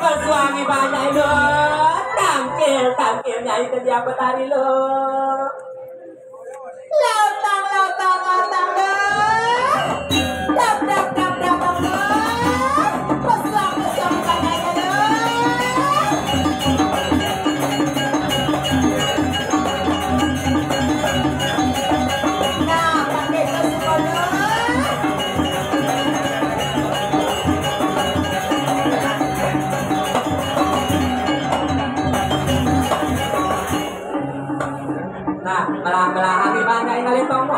Pesuang ibadah lo, tangkil nyai kerja petari lo, lautang lo, dap lo, pesuang ibadah lo. Nah, pakai pesuang lo. Belah-belah di banyak kali tomo.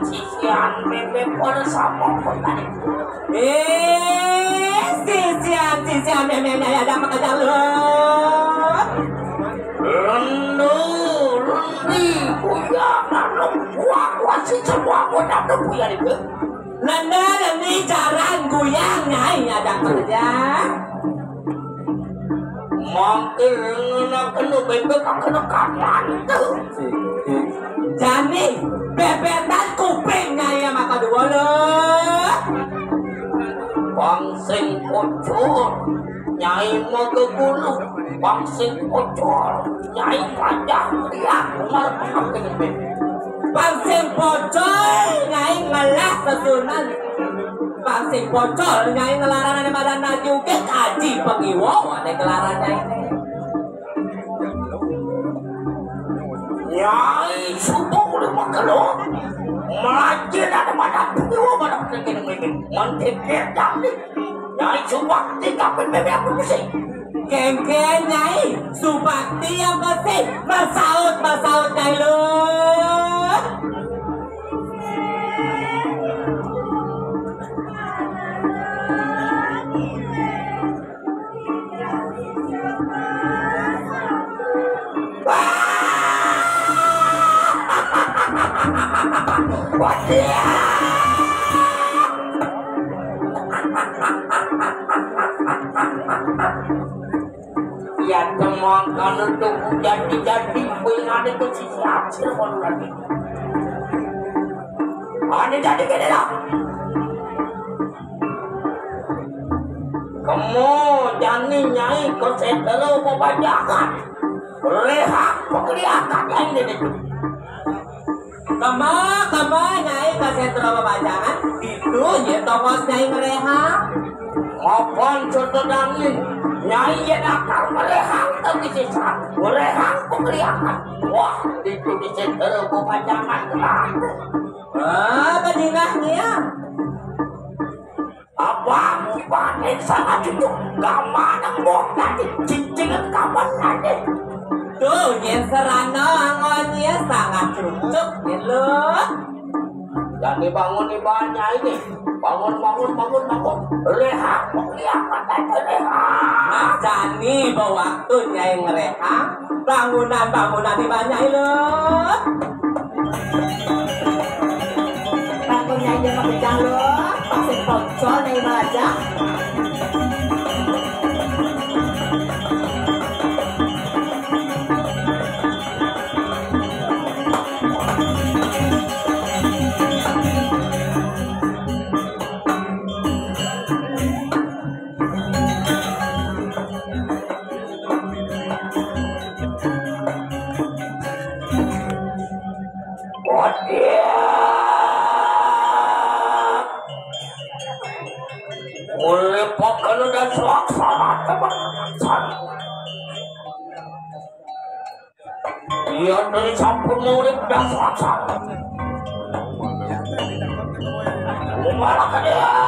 Sisian bebek pada sama pun tadi. Sisian bebeknya ada apa kerja lu? Si semua pun ada punya itu. Nanda ini jarang goyang nyai ada kerja. Mungkin nak kena bebek kena kapan tu. Jadi bebetan kuping nyai maka dua lo. Bangsing kocor nyai mau ke gunung. Bangsing kocor nyai panjang lihat umar pengen bebek. Bangsing pocol nyai ngalah sesunan. Bangsing pocol nyai ngelaran ada badan juga kaji pengiwo ada ngelaran nyai. Nyai subuh boleh makan lo. Melajin ada badan pengiwo badan pengen mantep kedam ni. Nyai subakti kapan bebek aku mesti. Kengken nyai subakti apa sih? Masaut nyai lo. Ya teman kalau tuh jadi punya ada tuh siap pun lagi. Ada jadi kene lah. Kamu jangan nyai kau setelo mau bajakan. Rehat kelihatan yang ini tu. Kamu nyai kasih terlalu bajangan itu je tongos nyai merehat. Apaan contoh dangin nyai je nakal merehat tapi sisa merehat kelihatan. Wah itu bisa terlalu bajangan kelihatan. Bedingahnya. Apa panen sangat cukup kaman ang buat nanti cincin kawan nanti. Tuh, yang serana angonnya sangat cocok ya lo. Jadi bangun di banyak ini. Bangun. Rehat, kelihatan tadi rehat. Mas Jani bawa waktunya yang rehat. Bangunan di banyak lo. Bangunnya aja pakai jalur. Pakai pocol dari baja. Iya dari sampun murid biasa. Malah kan dia.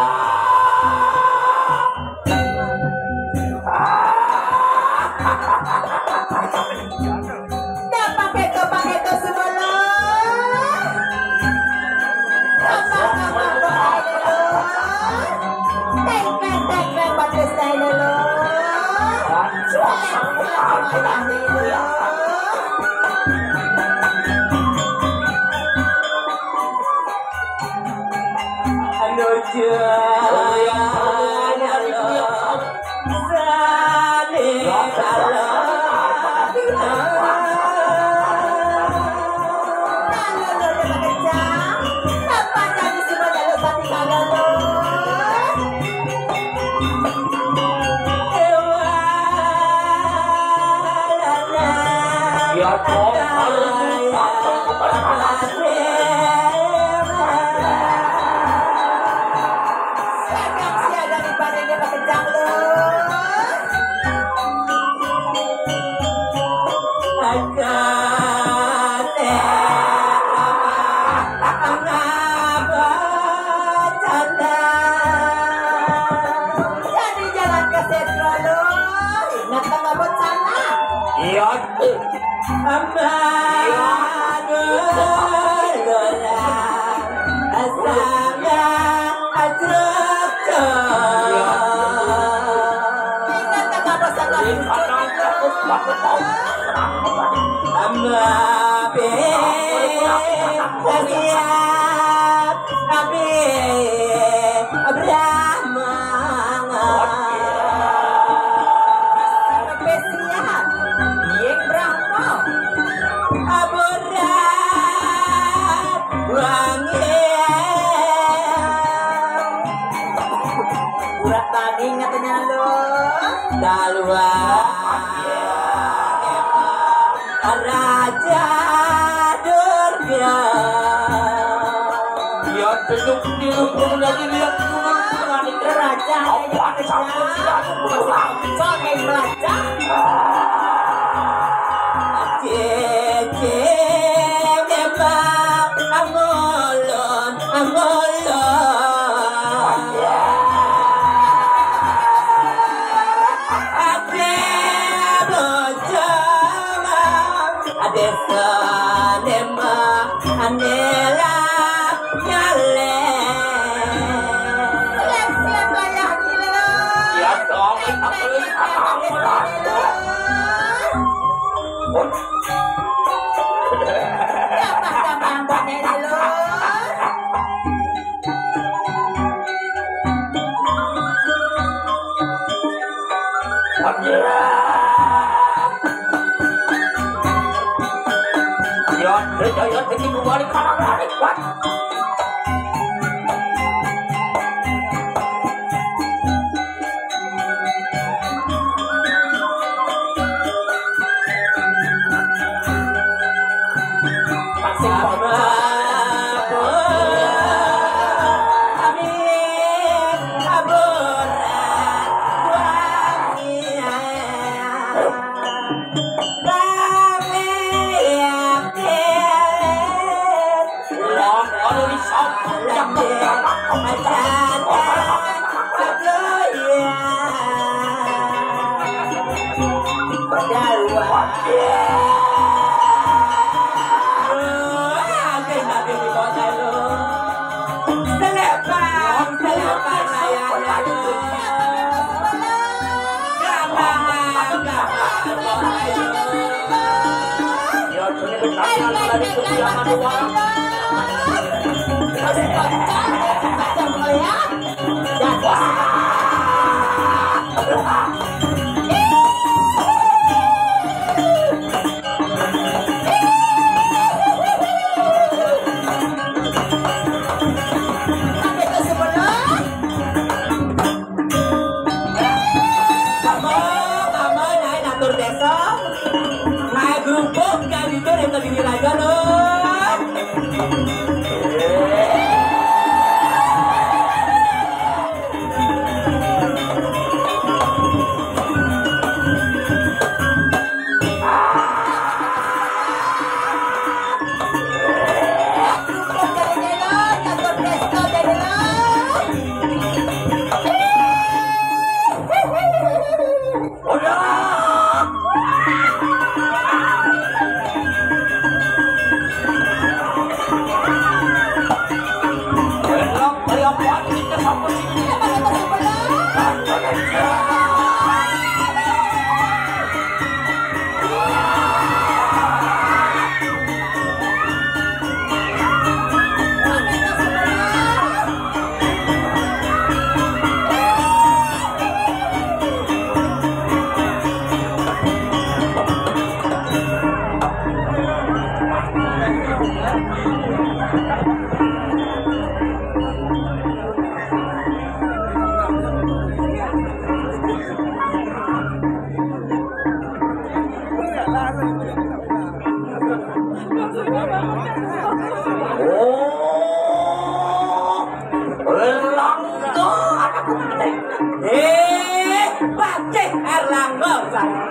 Baceh Erlangga saya.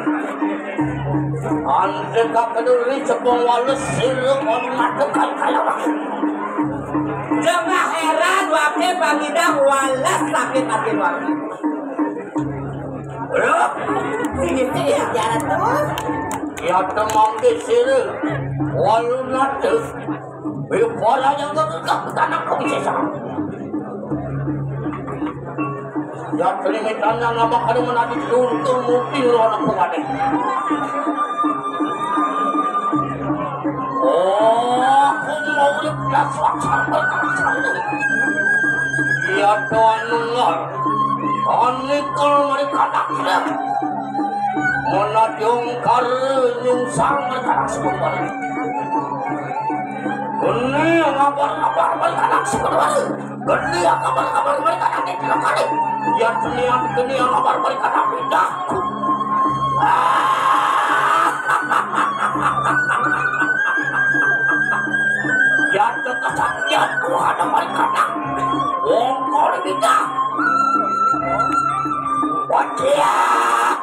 Andre kapeduli cepung walus siluk matekan kalawak. Jangan heran wakil bagidang walas sakit hati wakil. Sini jalan tuh. Ya temang di sini. Walu natus. Bipola yang gegak tanah komisisa. Ya kelimitan yang nama kali menadi tuntung mungkin orang kuwadik. Oh, aku mau lihat suasana berkali-kali. Ya Tuhan dengar. Anikal mereka nakil. Menajung karunyung sang mereka sebentar. Ini yang kabar-kabar mereka nak sebentar. Ini yang kabar-kabar mereka nak tidak kali. Ya ini yang kabar mereka nak pindah. Ya kesaksian Tuhan mereka nak. Wongkol pindah. Wajah.